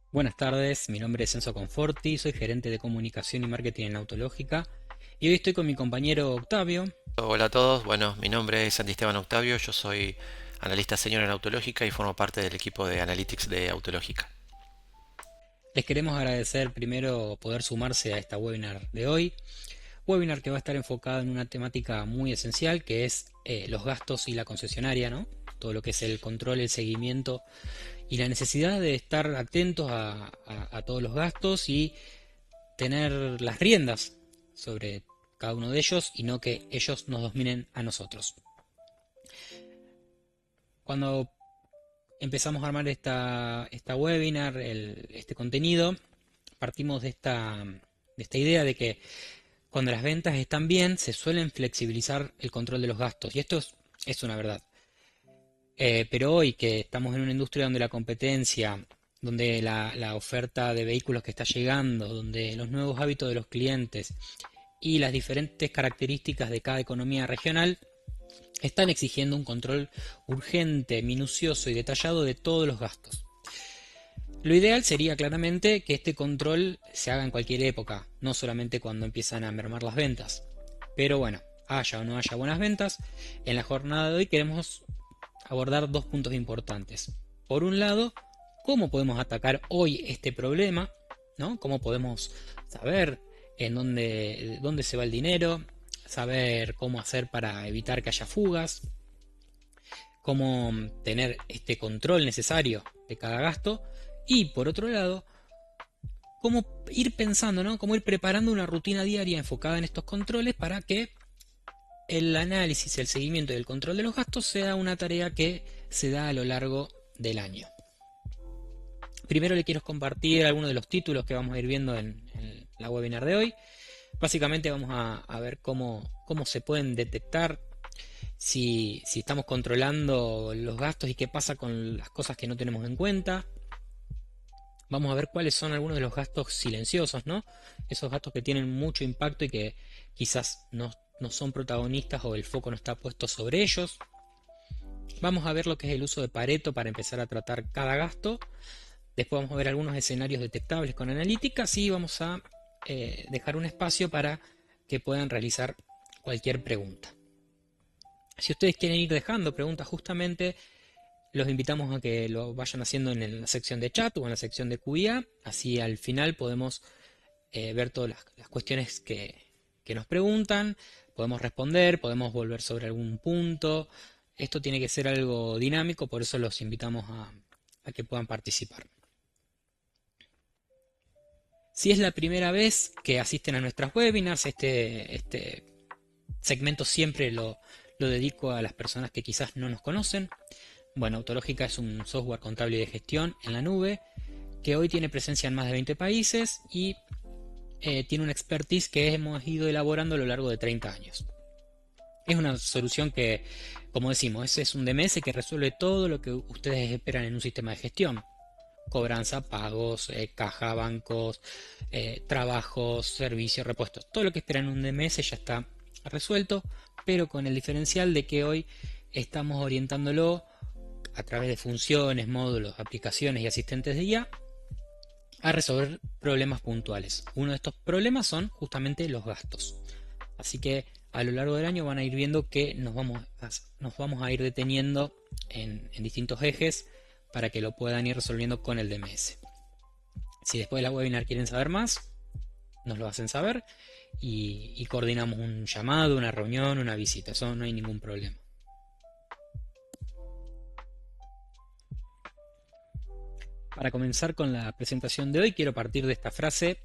Buenas tardes, mi nombre es Enzo Conforti, soy gerente de comunicación y marketing en Autológica y hoy estoy con mi compañero Octavio. Hola a todos, bueno, mi nombre es Santi Esteban Octavio, yo soy analista senior en Autológica y formo parte del equipo de Analytics de Autológica. Les queremos agradecer primero poder sumarse a esta webinar de hoy, webinar que va a estar enfocado en una temática muy esencial que es los gastos y la concesionaria, ¿no? Todo lo que es el control, el seguimiento y la necesidad de estar atentos a todos los gastos y tener las riendas sobre cada uno de ellos y no que ellos nos dominen a nosotros. Cuando empezamos a armar esta webinar, este contenido, partimos de esta idea de que cuando las ventas están bien, se suelen flexibilizar el control de los gastos. Y esto es una verdad. Pero hoy que estamos en una industria donde la competencia, donde la oferta de vehículos que está llegando, donde los nuevos hábitos de los clientes y las diferentes características de cada economía regional están exigiendo un control urgente, minucioso y detallado de todos los gastos. Lo ideal sería claramente que este control se haga en cualquier época, no solamente cuando empiezan a mermar las ventas. Pero bueno, haya o no haya buenas ventas, en la jornada de hoy queremos abordar dos puntos importantes. Por un lado, cómo podemos atacar hoy este problema, ¿no? Cómo podemos saber en dónde se va el dinero, saber cómo hacer para evitar que haya fugas, cómo tener este control necesario de cada gasto y por otro lado, cómo ir pensando, ¿no? Cómo ir preparando una rutina diaria enfocada en estos controles para que el análisis, el seguimiento y el control de los gastos sea una tarea que se da a lo largo del año. Primero le quiero compartir algunos de los títulos que vamos a ir viendo en la webinar de hoy. Básicamente vamos a ver cómo se pueden detectar si estamos controlando los gastos y qué pasa con las cosas que no tenemos en cuenta. Vamos a ver cuáles son algunos de los gastos silenciosos, ¿no? Esos gastos que tienen mucho impacto y que quizás no son protagonistas o el foco no está puesto sobre ellos. Vamos a ver lo que es el uso de Pareto para empezar a tratar cada gasto. Después vamos a ver algunos escenarios detectables con analíticas y vamos a dejar un espacio para que puedan realizar cualquier pregunta. Si ustedes quieren ir dejando preguntas justamente, los invitamos a que lo vayan haciendo en la sección de chat o en la sección de QIA. Así al final podemos ver todas las cuestiones que nos preguntan, podemos responder, podemos volver sobre algún punto. Esto tiene que ser algo dinámico, por eso los invitamos a que puedan participar. Si es la primera vez que asisten a nuestras webinars, este segmento siempre lo dedico a las personas que quizás no nos conocen. Bueno, Autológica es un software contable y de gestión en la nube que hoy tiene presencia en más de 20 países y tiene una expertise que hemos ido elaborando a lo largo de 30 años. Es una solución que, como decimos, es un DMS que resuelve todo lo que ustedes esperan en un sistema de gestión. Cobranza, pagos, caja, bancos, trabajos, servicios, repuestos. Todo lo que esperan en un DMS ya está resuelto, pero con el diferencial de que hoy estamos orientándolo a través de funciones, módulos, aplicaciones y asistentes de IA a resolver problemas puntuales. Uno de estos problemas son justamente los gastos. Así que a lo largo del año van a ir viendo que nos vamos a ir deteniendo en distintos ejes para que lo puedan ir resolviendo con el DMS. Si después de la webinar quieren saber más, nos lo hacen saber y coordinamos un llamado, una reunión, una visita. Eso no hay ningún problema. Para comenzar con la presentación de hoy, quiero partir de esta frase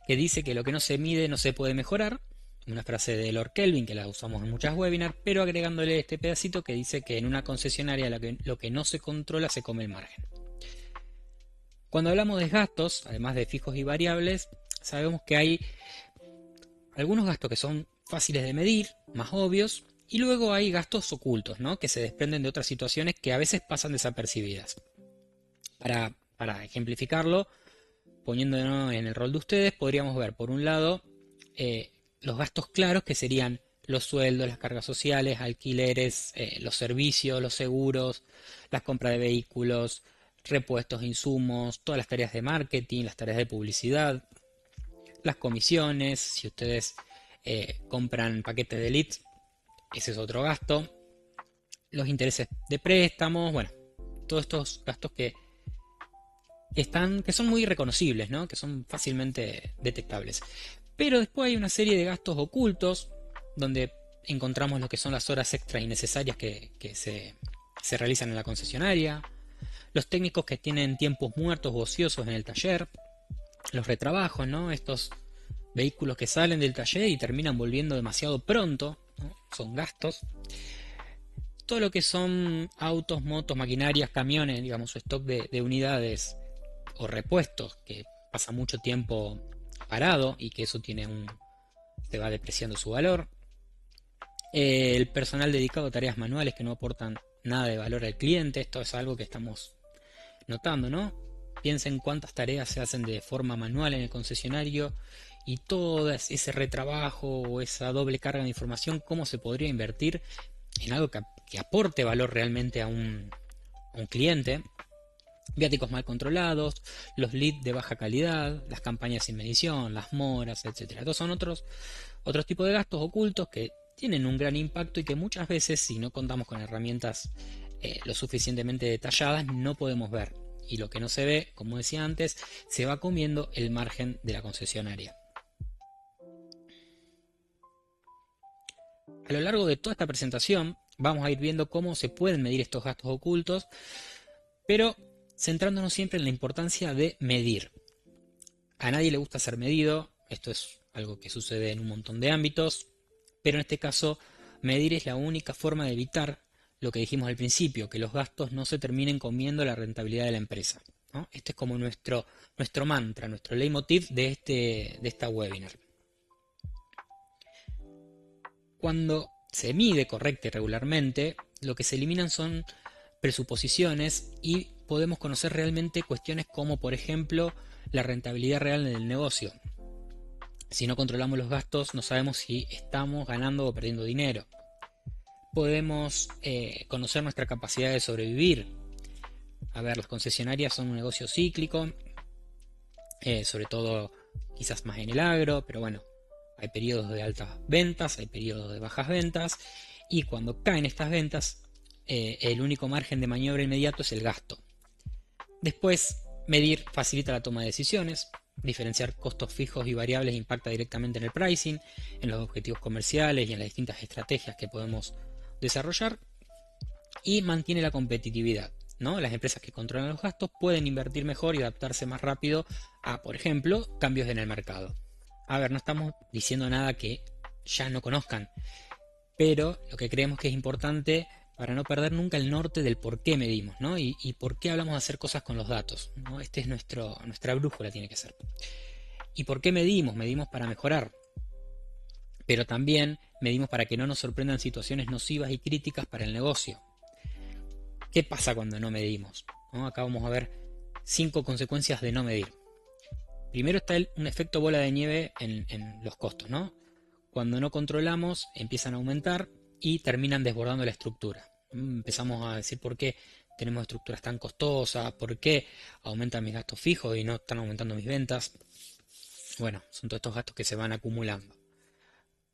que dice que lo que no se mide no se puede mejorar. Una frase de Lord Kelvin que la usamos en muchas webinars, pero agregándole este pedacito que dice que en una concesionaria lo que no se controla se come el margen. Cuando hablamos de gastos, además de fijos y variables, sabemos que hay algunos gastos que son fáciles de medir, más obvios, y luego hay gastos ocultos, ¿no? Que se desprenden de otras situaciones que a veces pasan desapercibidas. Para ejemplificarlo, poniéndonos en el rol de ustedes, podríamos ver, por un lado, los gastos claros, que serían los sueldos, las cargas sociales, alquileres, los servicios, los seguros, las compras de vehículos, repuestos, insumos, todas las tareas de marketing, las tareas de publicidad, las comisiones, si ustedes compran paquetes de leads, ese es otro gasto, los intereses de préstamos, bueno, todos estos gastos que son muy reconocibles, ¿no? Que son fácilmente detectables. Pero después hay una serie de gastos ocultos donde encontramos lo que son las horas extras innecesarias que se realizan en la concesionaria, los técnicos que tienen tiempos muertos o ociosos en el taller, los retrabajos, ¿no? Estos vehículos que salen del taller y terminan volviendo demasiado pronto, ¿no? Son gastos. Todo lo que son autos, motos, maquinarias, camiones, digamos, su stock de unidades o repuestos que pasa mucho tiempo parado y que eso se va depreciando su valor. El personal dedicado a tareas manuales que no aportan nada de valor al cliente, esto es algo que estamos notando, ¿no? Piensen cuántas tareas se hacen de forma manual en el concesionario y todo ese retrabajo o esa doble carga de información, cómo se podría invertir en algo que aporte valor realmente a un cliente. Viáticos mal controlados, los leads de baja calidad, las campañas sin medición, las moras, etcétera. Estos son otros tipos de gastos ocultos que tienen un gran impacto y que muchas veces, si no contamos con herramientas lo suficientemente detalladas, no podemos ver. Y lo que no se ve, como decía antes, se va comiendo el margen de la concesionaria. A lo largo de toda esta presentación vamos a ir viendo cómo se pueden medir estos gastos ocultos, pero centrándonos siempre en la importancia de medir. A nadie le gusta ser medido, esto es algo que sucede en un montón de ámbitos, pero en este caso medir es la única forma de evitar lo que dijimos al principio, que los gastos no se terminen comiendo la rentabilidad de la empresa, ¿no? Este es como nuestro mantra, nuestro leitmotiv de esta webinar. Cuando se mide correcta y regularmente, lo que se eliminan son presuposiciones y podemos conocer realmente cuestiones como, por ejemplo, la rentabilidad real del negocio. Si no controlamos los gastos, no sabemos si estamos ganando o perdiendo dinero. Podemos conocer nuestra capacidad de sobrevivir. A ver, las concesionarias son un negocio cíclico, sobre todo quizás más en el agro, pero bueno, hay periodos de altas ventas, hay periodos de bajas ventas, y cuando caen estas ventas, el único margen de maniobra inmediato es el gasto. Después, medir facilita la toma de decisiones, diferenciar costos fijos y variables impacta directamente en el pricing, en los objetivos comerciales y en las distintas estrategias que podemos desarrollar, y mantiene la competitividad, ¿no? Las empresas que controlan los gastos pueden invertir mejor y adaptarse más rápido a, por ejemplo, cambios en el mercado. A ver, no estamos diciendo nada que ya no conozcan, pero lo que creemos que es importante para no perder nunca el norte del por qué medimos, ¿no? Y por qué hablamos de hacer cosas con los datos, ¿no? Este es nuestra brújula, tiene que ser. ¿Y por qué medimos? Medimos para mejorar, pero también medimos para que no nos sorprendan situaciones nocivas y críticas para el negocio. ¿Qué pasa cuando no medimos? ¿No? Acá vamos a ver 5 consecuencias de no medir. Primero está un efecto bola de nieve en los costos, ¿no? Cuando no controlamos, empiezan a aumentar y terminan desbordando la estructura. Empezamos a decir por qué tenemos estructuras tan costosas, por qué aumentan mis gastos fijos y no están aumentando mis ventas. Bueno, son todos estos gastos que se van acumulando.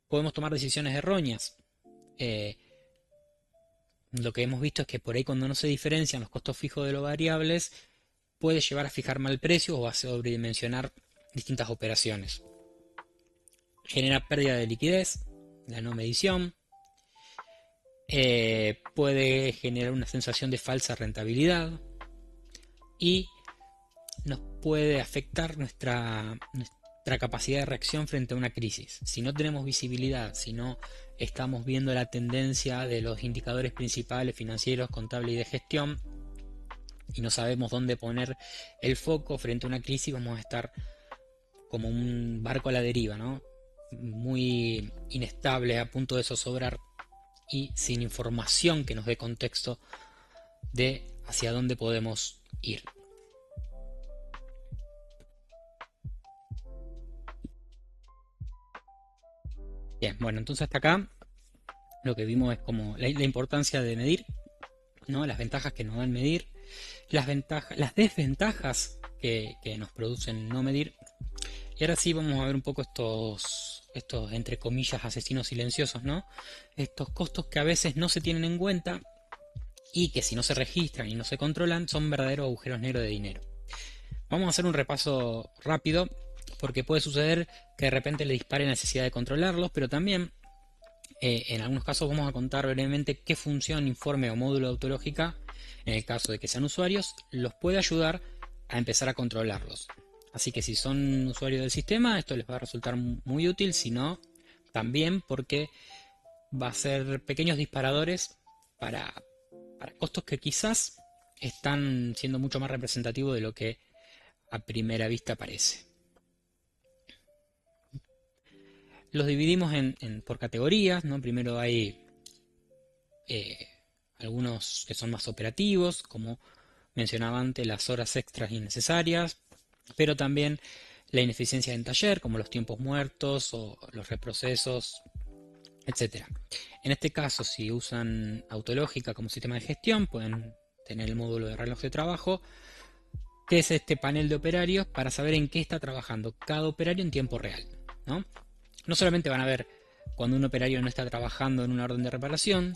Podemos tomar decisiones erróneas. Lo que hemos visto es que por ahí cuando no se diferencian los costos fijos de los variables, puede llevar a fijar mal precio o a sobredimensionar distintas operaciones. Genera pérdida de liquidez, la no medición. Puede generar una sensación de falsa rentabilidad y nos puede afectar nuestra capacidad de reacción frente a una crisis. Si no tenemos visibilidad, si no estamos viendo la tendencia de los indicadores principales financieros, contables y de gestión, y no sabemos dónde poner el foco frente a una crisis, vamos a estar como un barco a la deriva, ¿no? Muy inestable, a punto de zozobrar y sin información que nos dé contexto de hacia dónde podemos ir. Bien, bueno, entonces hasta acá lo que vimos es como la importancia de medir, ¿no? Las ventajas que nos dan medir, las desventajas que nos producen no medir. Y ahora sí vamos a ver un poco estos entre comillas asesinos silenciosos, ¿no? Estos costos que a veces no se tienen en cuenta y que si no se registran y no se controlan son verdaderos agujeros negros de dinero. Vamos a hacer un repaso rápido porque puede suceder que de repente le dispare la necesidad de controlarlos, pero también en algunos casos vamos a contar brevemente qué función, informe o módulo de autológica, en el caso de que sean usuarios, los puede ayudar a empezar a controlarlos. Así que si son usuarios del sistema, esto les va a resultar muy útil, si no, también porque va a ser pequeños disparadores para, para costos que quizás están siendo mucho más representativos de lo que a primera vista parece. Los dividimos por categorías, ¿no? Primero hay eh, algunos que son más operativos, como mencionaba antes, las horas extras innecesarias, pero también la ineficiencia en taller, como los tiempos muertos o los reprocesos, etcétera. En este caso, si usan Autológica como sistema de gestión, pueden tener el módulo de reloj de trabajo, que es este panel de operarios para saber en qué está trabajando cada operario en tiempo real, ¿no? No solamente van a ver cuando un operario no está trabajando en una orden de reparación,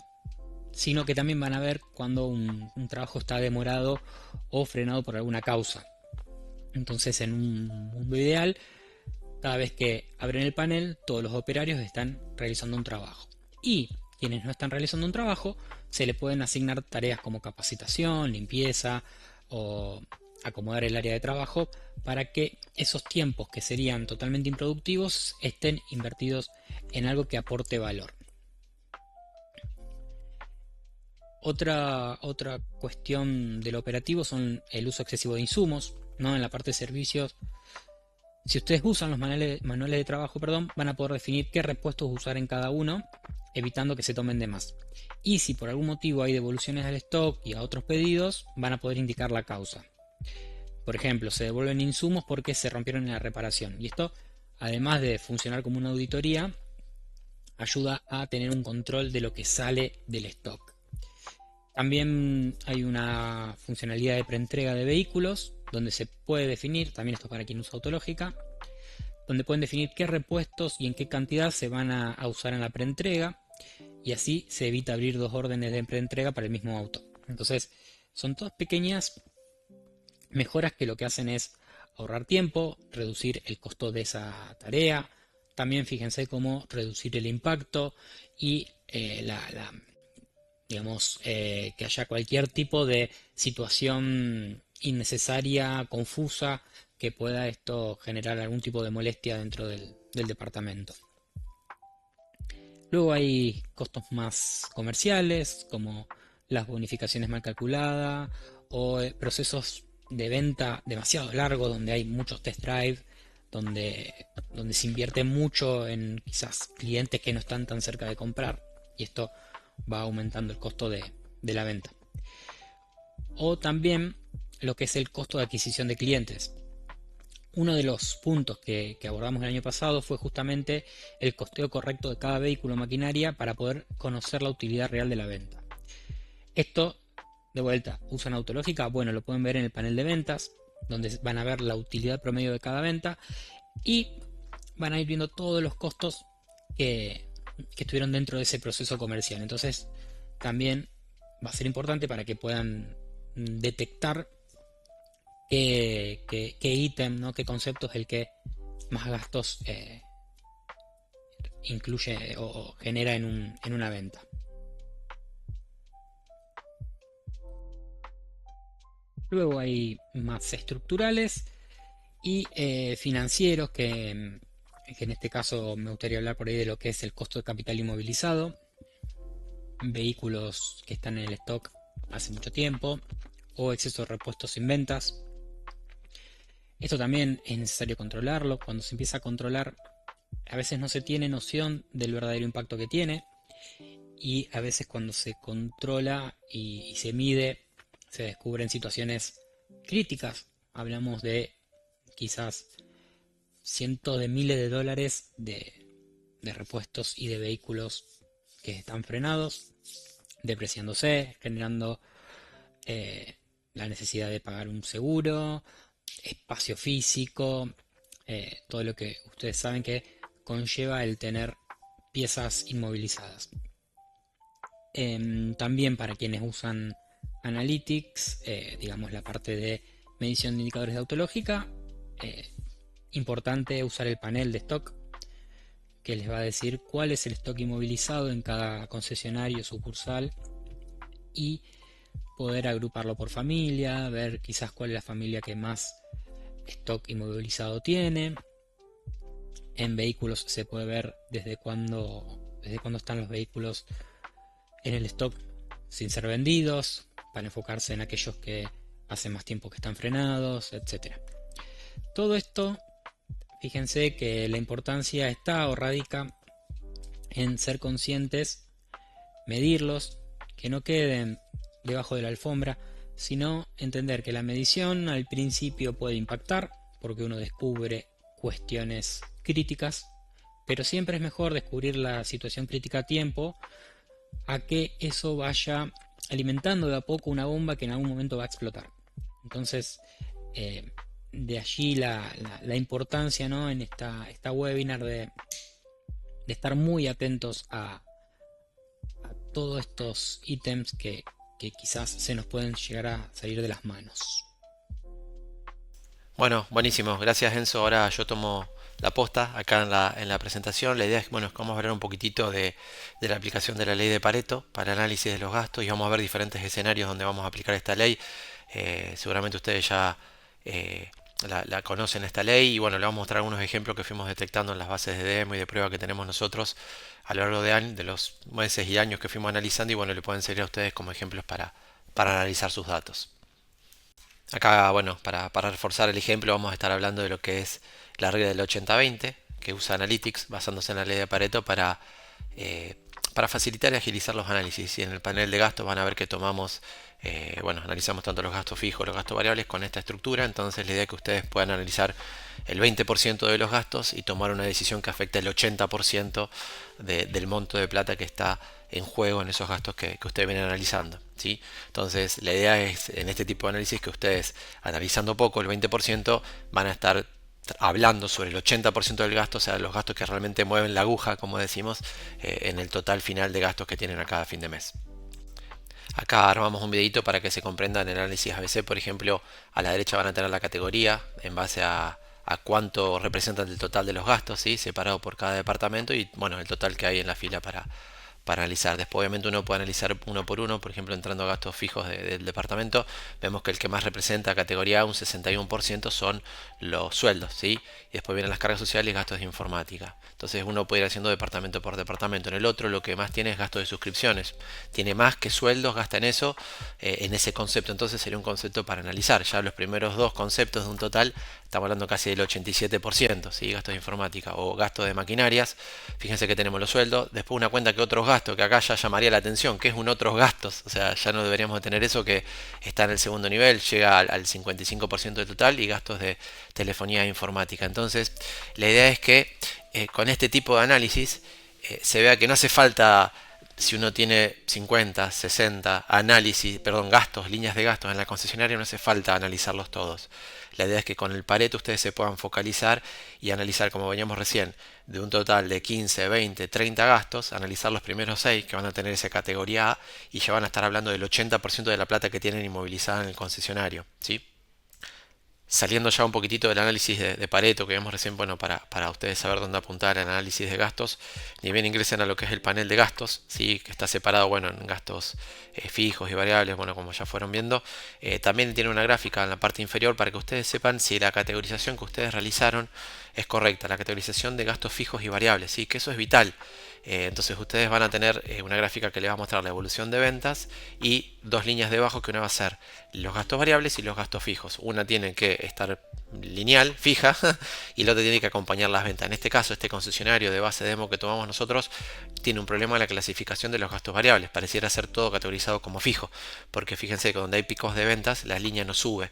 sino que también van a ver cuando un trabajo está demorado o frenado por alguna causa. Entonces, en un mundo ideal, cada vez que abren el panel, todos los operarios están realizando un trabajo. Y quienes no están realizando un trabajo, se le pueden asignar tareas como capacitación, limpieza o acomodar el área de trabajo para que esos tiempos que serían totalmente improductivos estén invertidos en algo que aporte valor. Otra cuestión del operativo son el uso excesivo de insumos, ¿no? En la parte de servicios, si ustedes usan los manuales de trabajo, perdón, van a poder definir qué repuestos usar en cada uno, evitando que se tomen de más. Y si por algún motivo hay devoluciones al stock y a otros pedidos, van a poder indicar la causa. Por ejemplo, se devuelven insumos porque se rompieron en la reparación. Y esto, además de funcionar como una auditoría, ayuda a tener un control de lo que sale del stock. También hay una funcionalidad de preentrega de vehículos, donde se puede definir, también esto es para quien usa Autológica, donde pueden definir qué repuestos y en qué cantidad se van a usar en la preentrega, y así se evita abrir dos órdenes de preentrega para el mismo auto. Entonces, son todas pequeñas mejoras que lo que hacen es ahorrar tiempo, reducir el costo de esa tarea. También fíjense cómo reducir el impacto y digamos, que haya cualquier tipo de situación innecesaria, confusa, que pueda esto generar algún tipo de molestia dentro del departamento. Luego hay costos más comerciales, como las bonificaciones mal calculadas o procesos de venta demasiado largos donde hay muchos test drive, donde se invierte mucho en quizás clientes que no están tan cerca de comprar y esto va aumentando el costo de la venta. O también lo que es el costo de adquisición de clientes. Uno de los puntos que abordamos el año pasado fue justamente el costeo correcto de cada vehículo o maquinaria para poder conocer la utilidad real de la venta. Esto, de vuelta, ¿usan Autológica? Bueno, lo pueden ver en el panel de ventas, donde van a ver la utilidad promedio de cada venta y van a ir viendo todos los costos que estuvieron dentro de ese proceso comercial. Entonces, también va a ser importante para que puedan detectar qué ítem, ¿no? Qué concepto es el que más gastos incluye o genera en una venta. Luego hay más estructurales y financieros que en este caso me gustaría hablar por ahí de lo que es el costo de capital inmovilizado, vehículos que están en el stock hace mucho tiempo o exceso de repuestos sin ventas. Esto también es necesario controlarlo. Cuando se empieza a controlar, a veces no se tiene noción del verdadero impacto que tiene y a veces cuando se controla y se mide, se descubren situaciones críticas. Hablamos de quizás cientos de miles de dólares de repuestos y de vehículos que están frenados, depreciándose, generando la necesidad de pagar un seguro, espacio físico, todo lo que ustedes saben que conlleva el tener piezas inmovilizadas. También para quienes usan Analytics, digamos la parte de medición de indicadores de autológica, importante usar el panel de stock que les va a decir cuál es el stock inmovilizado en cada concesionario sucursal y poder agruparlo por familia, ver quizás cuál es la familia que más stock inmovilizado tiene. En vehículos se puede ver desde cuándo están los vehículos en el stock sin ser vendidos, para enfocarse en aquellos que hace más tiempo que están frenados, etcétera. Todo esto, fíjense que la importancia está o radica en ser conscientes, medirlos, que no queden debajo de la alfombra, sino entender que la medición al principio puede impactar, porque uno descubre cuestiones críticas, pero siempre es mejor descubrir la situación crítica a tiempo, a que eso vaya alimentando de a poco una bomba que en algún momento va a explotar. Entonces, de allí la importancia, ¿no?, en esta webinar de estar muy atentos a todos estos ítems que quizás se nos pueden llegar a salir de las manos. Bueno, buenísimo. Gracias, Enzo. Ahora yo tomo la posta acá en la presentación. La idea es, bueno, es que vamos a hablar un poquitito de la aplicación de la ley de Pareto para el análisis de los gastos y vamos a ver diferentes escenarios donde vamos a aplicar esta ley. Seguramente ustedes ya la conocen esta ley y bueno, le vamos a mostrar algunos ejemplos que fuimos detectando en las bases de demo y de prueba que tenemos nosotros a lo largo de los meses y años que fuimos analizando y bueno, le pueden servir a ustedes como ejemplos para analizar sus datos. Acá, bueno, para reforzar el ejemplo vamos a estar hablando de lo que es la regla del 80-20 que usa Analytics basándose en la ley de Pareto para facilitar y agilizar los análisis. Y en el panel de gastos van a ver que bueno, analizamos tanto los gastos fijos, los gastos variables con esta estructura. Entonces la idea es que ustedes puedan analizar el 20% de los gastos y tomar una decisión que afecte el 80% del monto de plata que está en juego en esos gastos que ustedes vienen analizando, ¿sí? Entonces la idea es en este tipo de análisis que ustedes analizando poco, el 20%, van a estar hablando sobre el 80% del gasto, o sea, los gastos que realmente mueven la aguja, como decimos, en el total final de gastos que tienen a cada fin de mes. Acá armamos un videito para que se comprendan el análisis ABC. Por ejemplo, a la derecha van a tener la categoría en base a cuánto representan el total de los gastos, ¿sí?, separado por cada departamento y bueno, el total que hay en la fila para analizar. Después obviamente uno puede analizar uno por ejemplo entrando a gastos fijos del departamento, vemos que el que más representa categoría A, un 61%, son los sueldos, ¿sí? Y después vienen las cargas sociales y gastos de informática. Entonces uno puede ir haciendo departamento por departamento. En el otro lo que más tiene es gastos de suscripciones. Tiene más que sueldos, gasta en eso, en ese concepto. Entonces sería un concepto para analizar. Ya los primeros dos conceptos de un total, estamos hablando casi del 87%, ¿sí? Gastos de informática o gastos de maquinarias. Fíjense que tenemos los sueldos. Después una cuenta que otros gastos, que acá ya llamaría la atención, que es un otros gastos. O sea, ya no deberíamos de tener eso, que está en el segundo nivel, llega al 55% del total, y gastos de telefonía e informática. Entonces, la idea es que con este tipo de análisis se vea que no hace falta, si uno tiene 50, 60 gastos, líneas de gastos en la concesionaria, no hace falta analizarlos todos. La idea es que con el Pareto ustedes se puedan focalizar y analizar, como veníamos recién, de un total de 15, 20, 30 gastos, analizar los primeros 6 que van a tener esa categoría A y ya van a estar hablando del 80% de la plata que tienen inmovilizada en el concesionario, ¿sí? Saliendo ya un poquitito del análisis de Pareto que vimos recién, bueno, para ustedes saber dónde apuntar el análisis de gastos, ni bien ingresen a lo que es el panel de gastos, ¿sí?, que está separado, bueno, en gastos fijos y variables, bueno, como ya fueron viendo. También tiene una gráfica en la parte inferior para que ustedes sepan si la categorización que ustedes realizaron es correcta, la categorización de gastos fijos y variables, ¿sí?, que eso es vital. Entonces ustedes van a tener una gráfica que les va a mostrar la evolución de ventas y dos líneas debajo, que una va a ser los gastos variables y los gastos fijos. Una tiene que estar lineal, fija, y la otra tiene que acompañar las ventas. En este caso, este concesionario de base demo que tomamos nosotros tiene un problema en la clasificación de los gastos variables. Pareciera ser todo categorizado como fijo, porque fíjense que donde hay picos de ventas la línea no sube.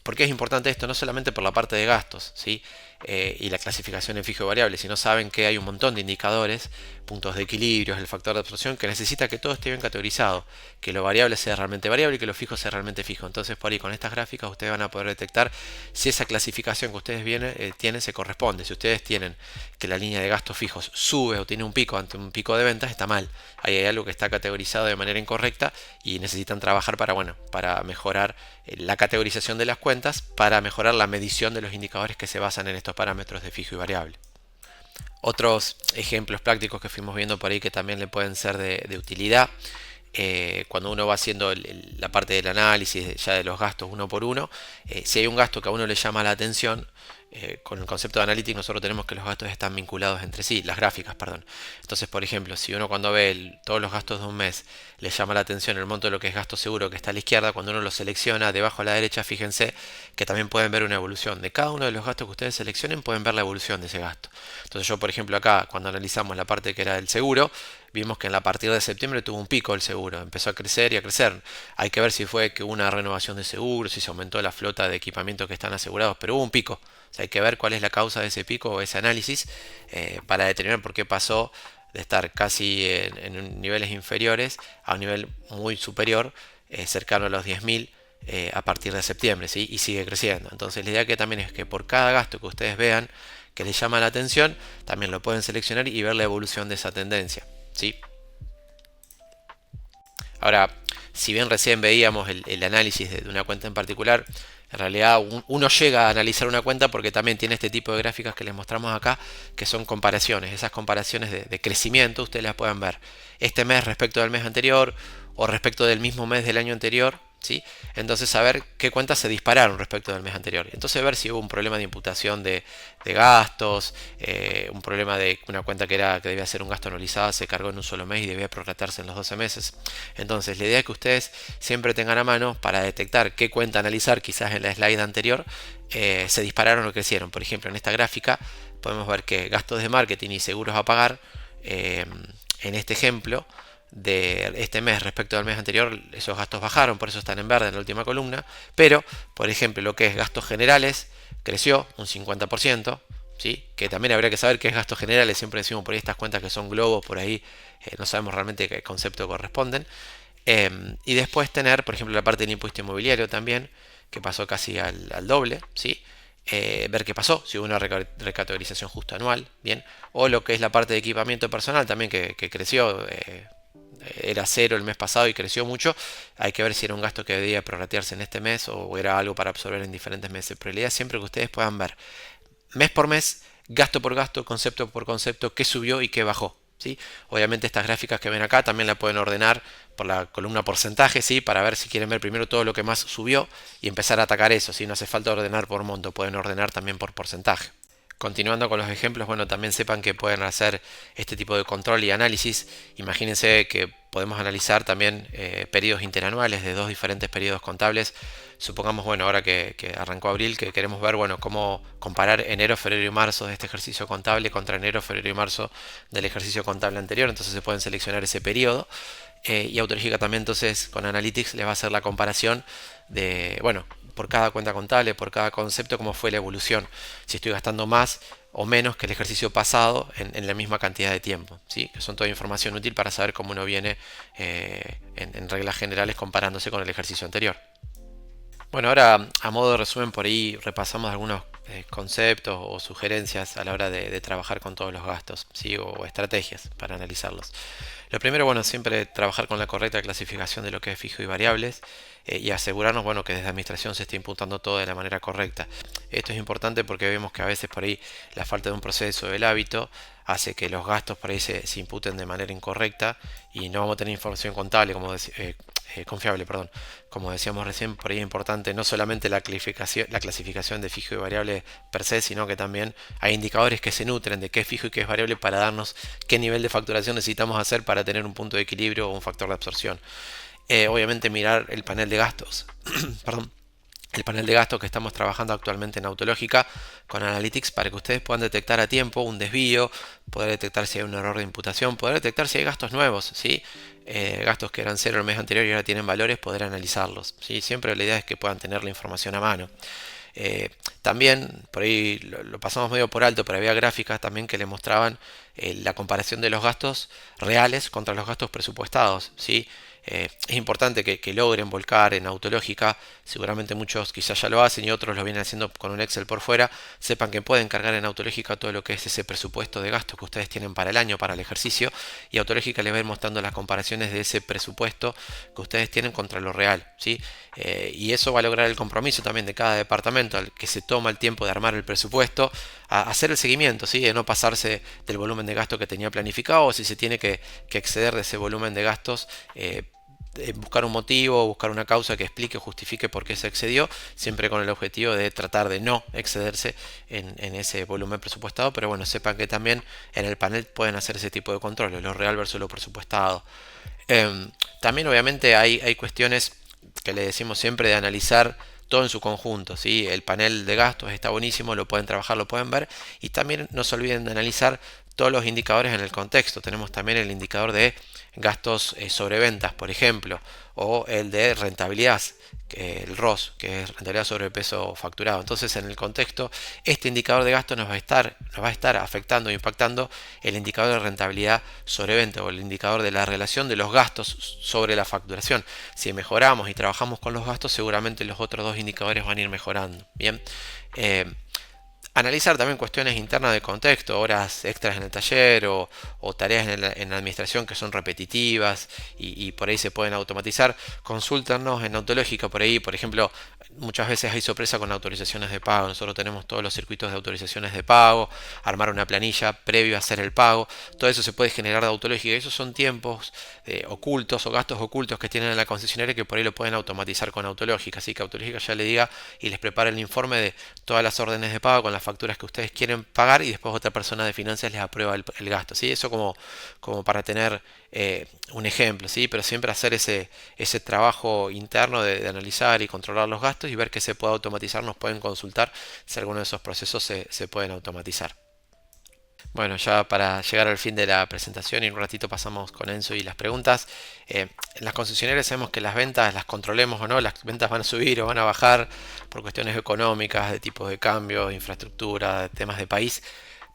¿Por qué es importante esto? No solamente por la parte de gastos, ¿sí? Y la clasificación en fijo y variable, sino saben que hay un montón de indicadores, puntos de equilibrio, el factor de absorción, que necesita que todo esté bien categorizado, que lo variable sea realmente variable y que lo fijo sea realmente fijo. Entonces por ahí con estas gráficas ustedes van a poder detectar si esa clasificación que ustedes tienen se corresponde. Si ustedes tienen que la línea de gastos fijos sube o tiene un pico ante un pico de ventas, está mal. Ahí hay algo que está categorizado de manera incorrecta y necesitan trabajar para, bueno, para mejorar la categorización de las cuentas, para mejorar la medición de los indicadores que se basan en estos parámetros de fijo y variable. Otros ejemplos prácticos que fuimos viendo por ahí que también le pueden ser de utilidad, cuando uno va haciendo la parte del análisis ya de los gastos uno por uno, si hay un gasto que a uno le llama la atención, con el concepto de Analytics nosotros tenemos que los gastos están vinculados entre sí, las gráficas, perdón. Entonces, por ejemplo, si uno cuando ve todos los gastos de un mes le llama la atención el monto de lo que es gasto seguro que está a la izquierda, cuando uno lo selecciona, debajo a la derecha, fíjense que también pueden ver una evolución. De cada uno de los gastos que ustedes seleccionen pueden ver la evolución de ese gasto. Entonces yo, por ejemplo, acá cuando analizamos la parte que era del seguro, vimos que a partir de septiembre tuvo un pico el seguro, empezó a crecer y a crecer. Hay que ver si fue que hubo una renovación de seguro, si se aumentó la flota de equipamientos que están asegurados, pero hubo un pico. O sea, hay que ver cuál es la causa de ese pico o ese análisis, para determinar por qué pasó de estar casi en niveles inferiores a un nivel muy superior, cercano a los 10.000, a partir de septiembre, ¿sí? Y sigue creciendo. Entonces la idea que también es que por cada gasto que ustedes vean que les llama la atención, también lo pueden seleccionar y ver la evolución de esa tendencia, ¿sí? Ahora, si bien recién veíamos el análisis de una cuenta en particular, en realidad uno llega a analizar una cuenta porque también tiene este tipo de gráficas que les mostramos acá, que son comparaciones. Esas comparaciones de crecimiento ustedes las pueden ver este mes respecto del mes anterior o respecto del mismo mes del año anterior, ¿sí? Entonces saber qué cuentas se dispararon respecto del mes anterior. Entonces ver si hubo un problema de imputación de gastos, un problema de una cuenta que debía ser un gasto anualizado se cargó en un solo mes y debía prorratearse en los 12 meses. Entonces la idea es que ustedes siempre tengan a mano para detectar qué cuenta analizar, quizás en la slide anterior se dispararon o crecieron. Por ejemplo, en esta gráfica podemos ver que gastos de marketing y seguros a pagar, en este ejemplo de este mes respecto al mes anterior, esos gastos bajaron, por eso están en verde en la última columna, pero por ejemplo lo que es gastos generales creció un 50%, ¿sí? Que también habría que saber qué es gastos generales, siempre decimos por ahí estas cuentas que son globos, por ahí no sabemos realmente qué concepto corresponden. Y después tener, por ejemplo, la parte del impuesto inmobiliario también, que pasó casi al doble, ¿sí? Ver qué pasó, si hubo una recategorización justo anual, bien, o lo que es la parte de equipamiento personal también que creció, era cero el mes pasado y creció mucho. Hay que ver si era un gasto que debía prorratearse en este mes o era algo para absorber en diferentes meses. Pero la idea es siempre que ustedes puedan ver mes por mes, gasto por gasto, concepto por concepto, qué subió y qué bajó, ¿sí? Obviamente estas gráficas que ven acá también la pueden ordenar por la columna porcentaje, ¿sí? Para ver si quieren ver primero todo lo que más subió y empezar a atacar eso, ¿sí? No hace falta ordenar por monto, pueden ordenar también por porcentaje. Continuando con los ejemplos, bueno, también sepan que pueden hacer este tipo de control y análisis. Imagínense que podemos analizar también periodos interanuales de dos diferentes periodos contables. Supongamos, bueno, ahora que arrancó abril, que queremos ver, bueno, cómo comparar enero, febrero y marzo de este ejercicio contable contra enero, febrero y marzo del ejercicio contable anterior. Entonces se pueden seleccionar ese periodo. Y Autológica también entonces con Analytics les va a hacer la comparación de, bueno, por cada cuenta contable, por cada concepto, cómo fue la evolución, si estoy gastando más o menos que el ejercicio pasado en la misma cantidad de tiempo, ¿sí? Que son toda información útil para saber cómo uno viene en reglas generales comparándose con el ejercicio anterior. Bueno, ahora a modo de resumen por ahí repasamos algunos conceptos o sugerencias a la hora de trabajar con todos los gastos, ¿sí? O estrategias para analizarlos. Lo primero, bueno, siempre trabajar con la correcta clasificación de lo que es fijo y variables, y asegurarnos, bueno, que desde administración se esté imputando todo de la manera correcta. Esto es importante porque vemos que a veces por ahí la falta de un proceso del hábito hace que los gastos por ahí se imputen de manera incorrecta y no vamos a tener información contable confiable, perdón. Como decíamos recién, por ahí es importante no solamente la clasificación de fijo y variable per se, sino que también hay indicadores que se nutren de qué es fijo y qué es variable para darnos qué nivel de facturación necesitamos hacer para tener un punto de equilibrio o un factor de absorción. Obviamente mirar el panel de gastos, perdón, el panel de gastos que estamos trabajando actualmente en Autológica con Analytics para que ustedes puedan detectar a tiempo un desvío, poder detectar si hay un error de imputación, poder detectar si hay gastos nuevos, ¿sí? Gastos que eran cero el mes anterior y ahora tienen valores, poder analizarlos, ¿sí? Siempre la idea es que puedan tener la información a mano. Eh, También, por ahí lo pasamos medio por alto, pero había gráficas también que le mostraban la comparación de los gastos reales contra los gastos presupuestados, ¿sí? Es importante que logren volcar en Autológica, seguramente muchos quizás ya lo hacen y otros lo vienen haciendo con un Excel por fuera, sepan que pueden cargar en Autológica todo lo que es ese presupuesto de gastos que ustedes tienen para el año, para el ejercicio, y Autológica les va a ir mostrando las comparaciones de ese presupuesto que ustedes tienen contra lo real, ¿sí? Y eso va a lograr el compromiso también de cada departamento al que se toma el tiempo de armar el presupuesto, a hacer el seguimiento, ¿sí? De no pasarse del volumen de gasto que tenía planificado, o si se tiene que exceder de ese volumen de gastos, buscar un motivo, buscar una causa que explique o justifique por qué se excedió, siempre con el objetivo de tratar de no excederse en ese volumen presupuestado, pero bueno, sepan que también en el panel pueden hacer ese tipo de controles, lo real versus lo presupuestado. También obviamente hay cuestiones que le decimos siempre de analizar todo en su conjunto, ¿sí? El panel de gastos está buenísimo, lo pueden trabajar, lo pueden ver, y también no se olviden de analizar todos los indicadores en el contexto. Tenemos también el indicador de gastos sobre ventas, por ejemplo, o el de rentabilidad, el ROS, que es rentabilidad sobre el peso facturado. Entonces, en el contexto, este indicador de gasto nos va a estar afectando, impactando el indicador de rentabilidad sobre venta o el indicador de la relación de los gastos sobre la facturación. Si mejoramos y trabajamos con los gastos, seguramente los otros dos indicadores van a ir mejorando. Bien. Eh, Analizar también cuestiones internas de contexto, horas extras en el taller o tareas en la administración que son repetitivas y por ahí se pueden automatizar. Consúltanos en Autológica por ahí, por ejemplo, muchas veces hay sorpresa con autorizaciones de pago. Nosotros tenemos todos los circuitos de autorizaciones de pago, armar una planilla previo a hacer el pago. Todo eso se puede generar de Autológica. Esos son tiempos ocultos o gastos ocultos que tienen en la concesionaria que por ahí lo pueden automatizar con Autológica. Así que Autológica ya le diga y les prepara el informe de todas las órdenes de pago con las facturas que ustedes quieren pagar y después otra persona de finanzas les aprueba el gasto, ¿sí? Eso como para tener un ejemplo, ¿sí? Pero siempre hacer ese trabajo interno de analizar y controlar los gastos y ver qué se puede automatizar. Nos pueden consultar si alguno de esos procesos se pueden automatizar. Bueno, ya para llegar al fin de la presentación y en un ratito pasamos con Enzo y las preguntas. En las concesionarias sabemos que las ventas, las controlemos o no, las ventas van a subir o van a bajar por cuestiones económicas, de tipos de cambio, de infraestructura, de temas de país.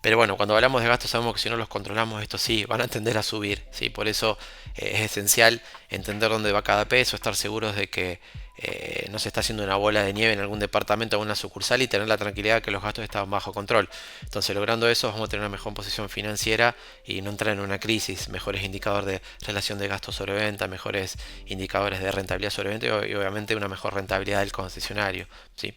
Pero bueno, cuando hablamos de gastos sabemos que si no los controlamos, estos sí van a tender a subir, ¿sí? Por eso es esencial entender dónde va cada peso, estar seguros de que no se está haciendo una bola de nieve en algún departamento o una sucursal y tener la tranquilidad de que los gastos están bajo control. Entonces, logrando eso, vamos a tener una mejor posición financiera y no entrar en una crisis. Mejores indicadores de relación de gastos sobre venta, mejores indicadores de rentabilidad sobre venta y obviamente una mejor rentabilidad del concesionario, ¿sí?